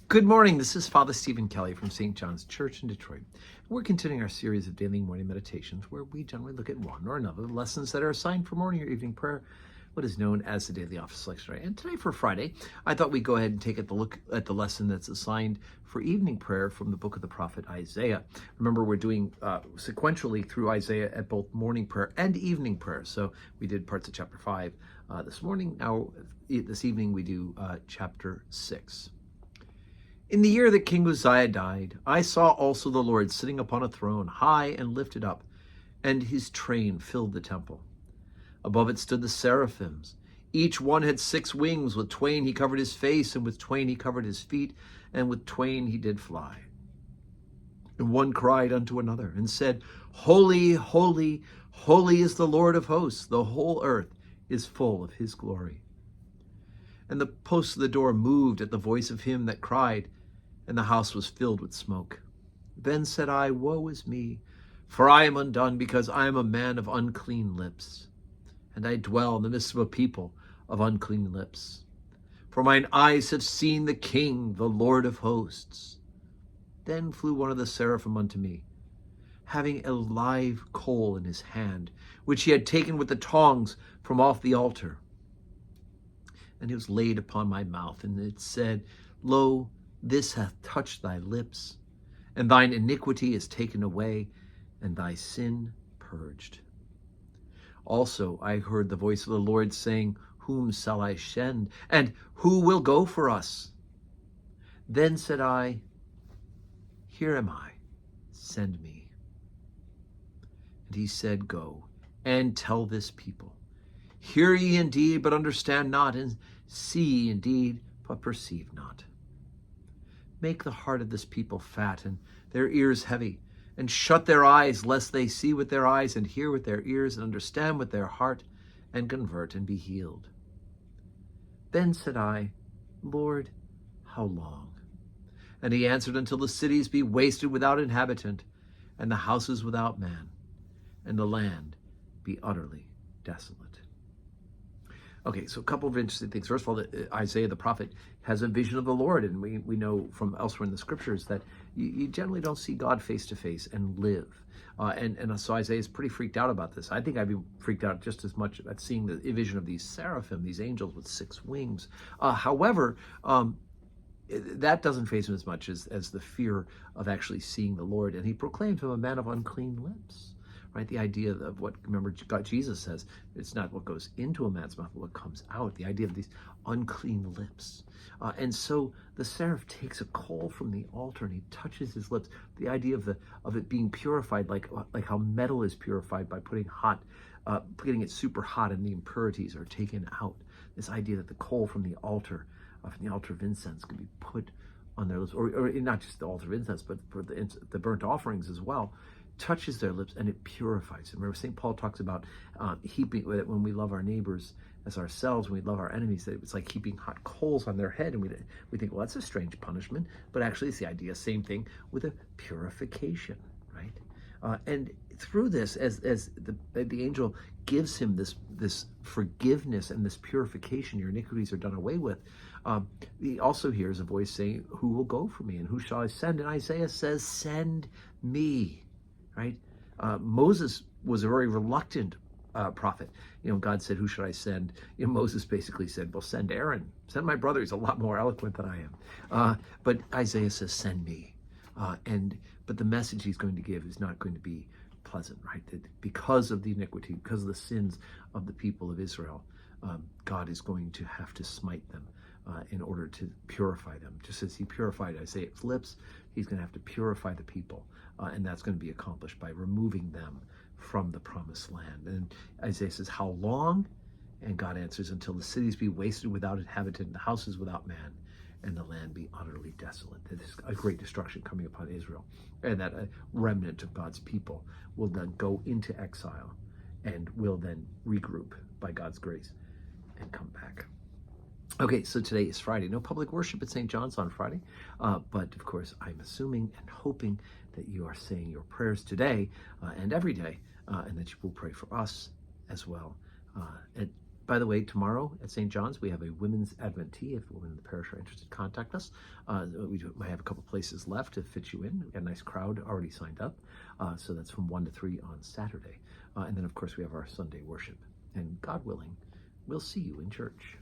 Good morning. This is Father Stephen Kelly from St. John's Church in Detroit. We're continuing our series of daily morning meditations where we generally look at one or another of the lessons that are assigned for morning or evening prayer, what is known as the daily office lectionary. And today for Friday, I thought we'd go ahead and take a look at the lesson that's assigned for evening prayer from the book of the prophet Isaiah. Remember, we're doing sequentially through Isaiah at both morning prayer and evening prayer. So we did parts of chapter 5 this morning. Now, this evening, we do chapter 6. In the year that King Uzziah died, I saw also the Lord sitting upon a throne, high and lifted up, and his train filled the temple. Above it stood the seraphims. Each one had 6 wings. With twain he covered his face, and with twain he covered his feet, and with twain he did fly. And one cried unto another, and said, Holy, holy, holy is the Lord of hosts. The whole earth is full of his glory. And the posts of the door moved at the voice of him that cried, and the house was filled with smoke. Then said I, Woe is me, for I am undone, because I am a man of unclean lips, and I dwell in the midst of a people of unclean lips. For mine eyes have seen the King, the Lord of hosts. Then flew one of the seraphim unto me, having a live coal in his hand, which he had taken with the tongs from off the altar. And it was laid upon my mouth, and it said, Lo, this hath touched thy lips, and thine iniquity is taken away, and thy sin purged. Also I heard the voice of the Lord saying, Whom shall I send, and who will go for us? Then said I, Here am I, send me. And he said, Go, and tell this people, Hear ye indeed, but understand not, and see ye indeed, but perceive not. Make the heart of this people fat, and their ears heavy, and shut their eyes, lest they see with their eyes, and hear with their ears, and understand with their heart, and convert, and be healed. Then said I, Lord, how long? And he answered, Until the cities be wasted without inhabitant, and the houses without man, and the land be utterly desolate. Okay, so a couple of interesting things. First of all, Isaiah the prophet has a vision of the Lord, and we know from elsewhere in the scriptures that you generally don't see God face to face and live. And so Isaiah is pretty freaked out about this. I think I'd be freaked out just as much at seeing the vision of these seraphim, these angels with 6 wings. However, that doesn't faze him as much as the fear of actually seeing the Lord. And he proclaimed him a man of unclean lips. Right, the idea of what, remember, God, Jesus says, it's not what goes into a man's mouth, but what comes out. The idea of these unclean lips. And so the seraph takes a coal from the altar and he touches his lips. The idea of it being purified, like how metal is purified by getting it super hot and the impurities are taken out. This idea that the coal from the altar of incense can be put on their lips, or not just the altar of incense, but for the burnt offerings as well, touches their lips and it purifies them. Remember, St. Paul talks about heaping, when we love our neighbors as ourselves, when we love our enemies, that it's like heaping hot coals on their head. And we think, well, that's a strange punishment. But actually, it's the idea, same thing with a purification, right? And through this, as the angel gives him this forgiveness and this purification, your iniquities are done away with, he also hears a voice saying, Who will go for me, and who shall I send? And Isaiah says, Send me. Right? Moses was a very reluctant prophet. God said, Who should I send? Moses basically said, Well, send Aaron. Send my brother. He's a lot more eloquent than I am. But Isaiah says, Send me. But the message he's going to give is not going to be pleasant, right? That because of the iniquity, because of the sins of the people of Israel, God is going to have to smite them in order to purify them. Just as he purified Isaiah's lips, he's going to have to purify the people. And that's going to be accomplished by removing them from the promised land. And Isaiah says, How long? And God answers, Until the cities be wasted without inhabitant, the houses without man, and the land be utterly desolate. There's a great destruction coming upon Israel. And that a remnant of God's people will then go into exile and will then regroup by God's grace and come back. Okay, so today is Friday. No public worship at St. John's on Friday, but of course I'm assuming and hoping that you are saying your prayers today and every day, and that you will pray for us as well. By the way, tomorrow at St. John's, we have a women's Advent tea. If women in the parish are interested, contact us. Might have a couple places left to fit you in. We've got a nice crowd already signed up. So that's from 1 to 3 on Saturday. And then, of course, we have our Sunday worship. And God willing, we'll see you in church.